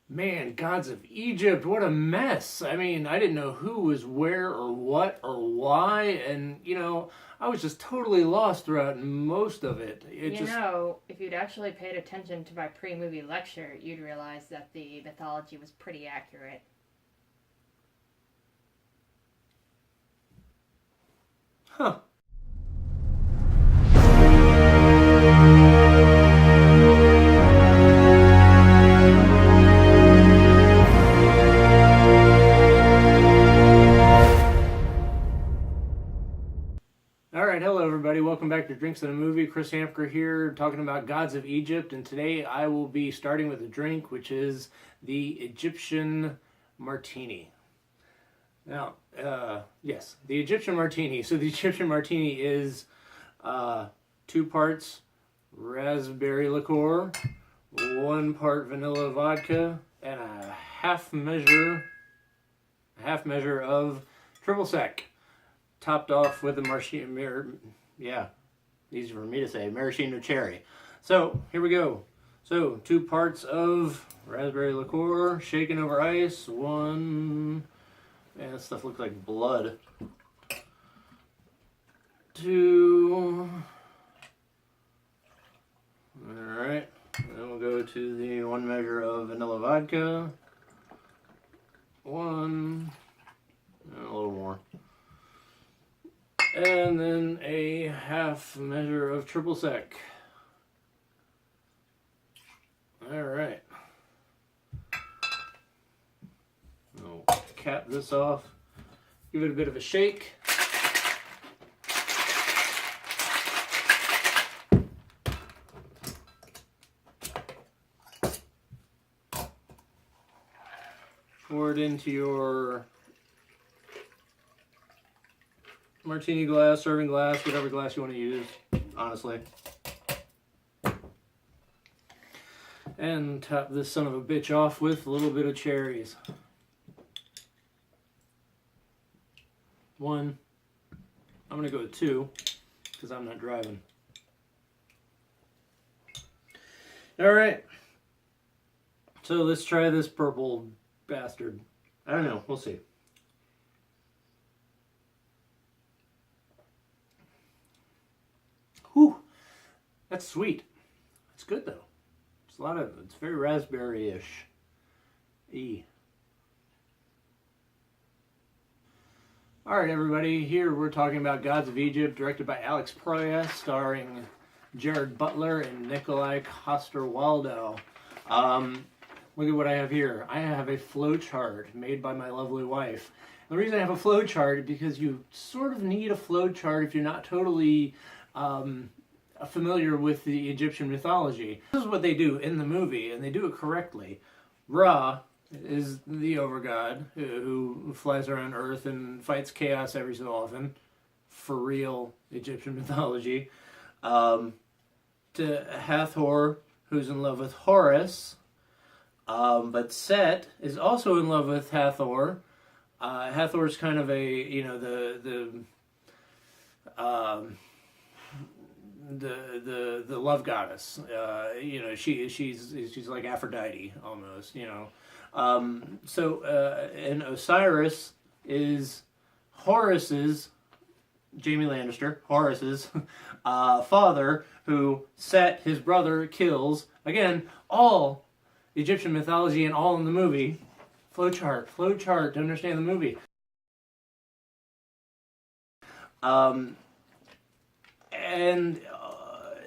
Man, Gods of Egypt, what a mess. I mean, I didn't know who was where or what or why, and I was just totally lost throughout most of it. If you'd actually paid attention to my pre movie lecture, you'd realize that the mythology was pretty accurate. Huh. All right, hello everybody. Welcome back to Drinks and a Movie. Chris Hamker here, talking about Gods of Egypt, and today I will be starting with a drink, which is the Egyptian Martini. Now, yes, the Egyptian Martini. So the Egyptian Martini is 2 parts raspberry liqueur, 1 part vanilla vodka, and a half measure of triple sec, topped off with a easy for me to say, maraschino cherry. So here we go. So 2 parts of raspberry liqueur, shaken over ice. Man, this stuff looks like blood. 2. All right. Then we'll go to the 1 measure of vanilla vodka. 1. And a little more. And then a half measure of triple sec. All right. I'll cap this off. Give it a bit of a shake. Pour it into your martini glass, serving glass, whatever glass you want to use, honestly. And top this son of a bitch off with a little bit of cherries. 1. I'm going to go with 2 because I'm not driving. All right. So let's try this purple bastard. I don't know. We'll see. Whew. That's sweet. It's good though. It's very raspberry-ish. Alright everybody, here we're talking about Gods of Egypt, directed by Alex Proyas, starring Jared Butler and Nikolai Coster-Waldau. Look at what I have here. I have a flow chart made by my lovely wife. The reason I have a flow chart is because you sort of need a flow chart if you're not totally familiar with the Egyptian mythology. This is what they do in the movie, and they do it correctly. Ra is the overgod who flies around Earth and fights chaos every so often. For real Egyptian mythology. To Hathor, who's in love with Horus. But Set is also in love with Hathor. Hathor's kind of the love goddess. She's like Aphrodite almost. And Osiris is Horus's, Jaime Lannister, Horus's father, who Set, his brother, kills. Again, all Egyptian mythology and all in the movie. Flowchart to understand the movie. And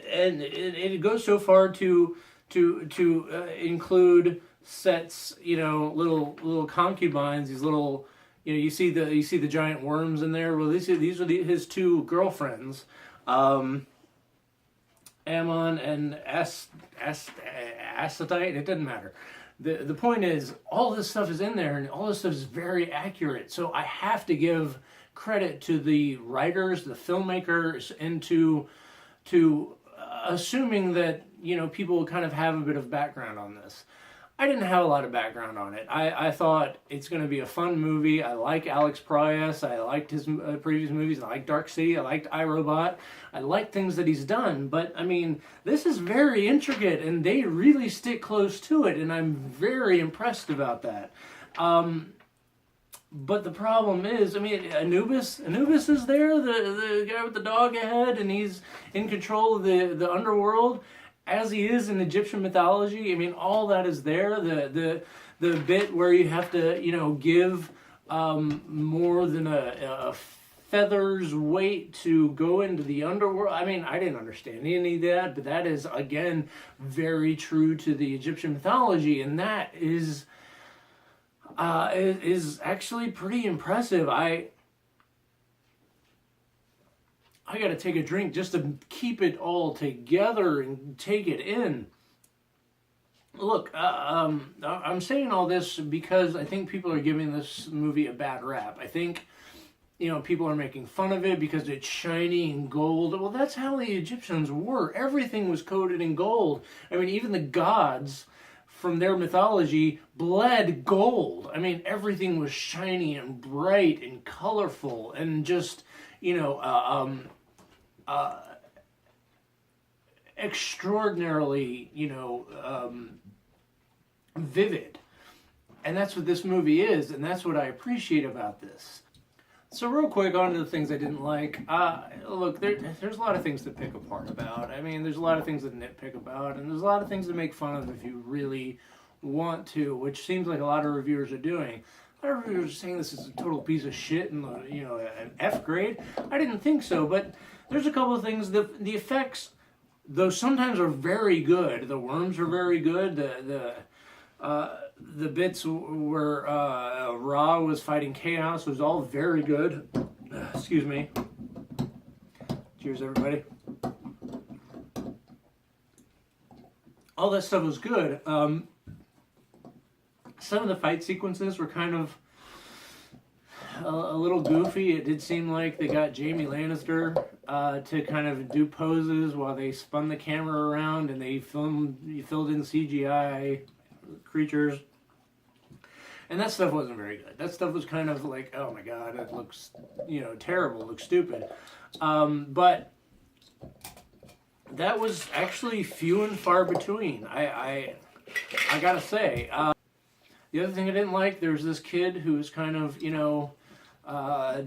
it goes so far to include Set's little concubines, these little you see the giant worms in there. Well, these are his 2 girlfriends, Ammon and Astatite. It doesn't matter. The point is, all this stuff is in there, and all this stuff is very accurate. So I have to give credit to the writers, the filmmakers, and to assuming that people kind of have a bit of background on this. I didn't have a lot of background on it. I thought it's going to be a fun movie. I like Alex Proyas. I liked his previous movies. I liked Dark City. I liked iRobot. I like things that he's done. But, I mean, this is very intricate, and they really stick close to it, and I'm very impressed about that. But the problem is, I mean, Anubis is there, the guy with the dog head, and he's in control of the underworld, as he is in Egyptian mythology. I mean, all that is there. The bit where you have to, you know, give more than a feather's weight to go into the underworld. I mean, I didn't understand any of that, but that is, again, very true to the Egyptian mythology, and that is actually pretty impressive. I got to take a drink just to keep it all together and take it in. Look, I'm saying all this because I think people are giving this movie a bad rap. I think, you know, people are making fun of it because it's shiny and gold. Well, that's how the Egyptians were. Everything was coated in gold. I mean, even the gods from their mythology bled gold. I mean, everything was shiny and bright and colorful and just, you know, extraordinarily, you know, vivid. And that's what this movie is, and that's what I appreciate about this. So real quick, on to the things I didn't like. Look, there's a lot of things to pick apart about. I mean, there's a lot of things to nitpick about, and there's a lot of things to make fun of if you really want to, which seems like a lot of reviewers are doing. A lot of reviewers are saying this is a total piece of shit and, you know, an F grade. I didn't think so, but there's a couple of things. The effects, though sometimes are very good. The worms are very good. The bits where Ra was fighting Chaos was all very good. Excuse me. Cheers, everybody. All that stuff was good. Some of the fight sequences were kind of a little goofy. It did seem like they got Jaime Lannister to kind of do poses while they spun the camera around and they filled in CGI creatures. And that stuff wasn't very good. That stuff was kind of like, oh my god, it looks, you know, terrible, it looks stupid. But that was actually few and far between. I gotta say. The other thing I didn't like, there was this kid who was kind of, you know,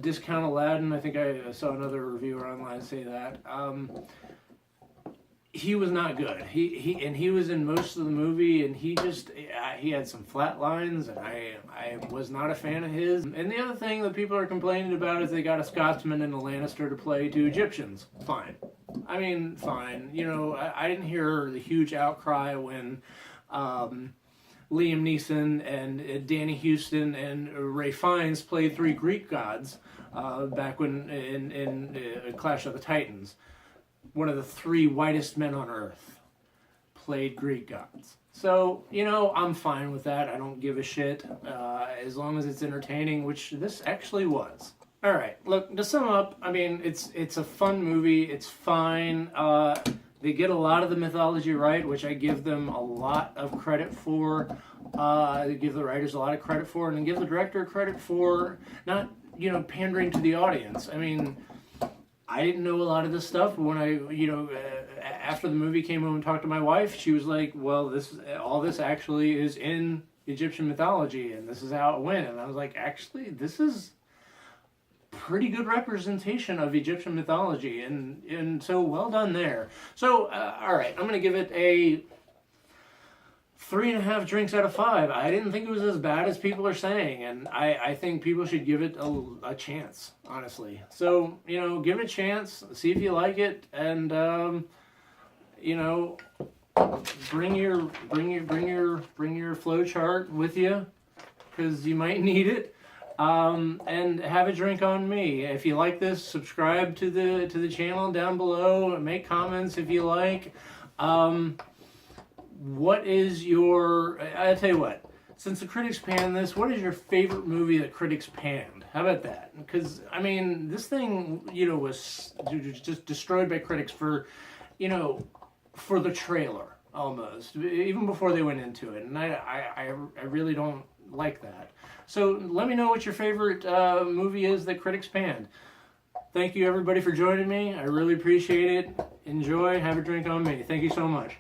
discount Aladdin. I think I saw another reviewer online say that. He was not good. He was in most of the movie, and he had some flat lines, and I was not a fan of his. And the other thing that people are complaining about is they got a Scotsman and a Lannister to play two Egyptians. Fine. I mean, fine. You know, I didn't hear the huge outcry when Liam Neeson and Danny Houston and Ray Fiennes played three Greek gods back when in Clash of the Titans. One of the three whitest men on earth played Greek gods. So, you know, I'm fine with that. I don't give a shit as long as it's entertaining, which this actually was. All right, look, to sum up, I mean, it's a fun movie. It's fine. They get a lot of the mythology right, which I give them a lot of credit for. I give the writers a lot of credit for, and I give the director credit for not, you know, pandering to the audience. I mean, I didn't know a lot of this stuff, but when I, you know, after the movie came home and talked to my wife, she was like, well, all this actually is in Egyptian mythology, and this is how it went. And I was like, actually, this is pretty good representation of Egyptian mythology, and so well done there. So, all right, I'm going to give it a 3.5 drinks out of 5. I didn't think it was as bad as people are saying, and I think people should give it a chance, honestly. So, you know, give it a chance, see if you like it, and you know, bring your flow chart with you, because you might need it. And have a drink on me. If you like this, subscribe to the channel down below. Make comments if you like. What is your... I'll tell you what. Since the critics panned this, what is your favorite movie that critics panned? How about that? Because, I mean, this thing, you know, was just destroyed by critics for, you know, for the trailer. almost, even before they went into it, and I really don't like that. So let me know what your favorite movie is that critics panned. Thank you everybody for joining me. I really appreciate it. Enjoy. Have a drink on me. Thank you so much.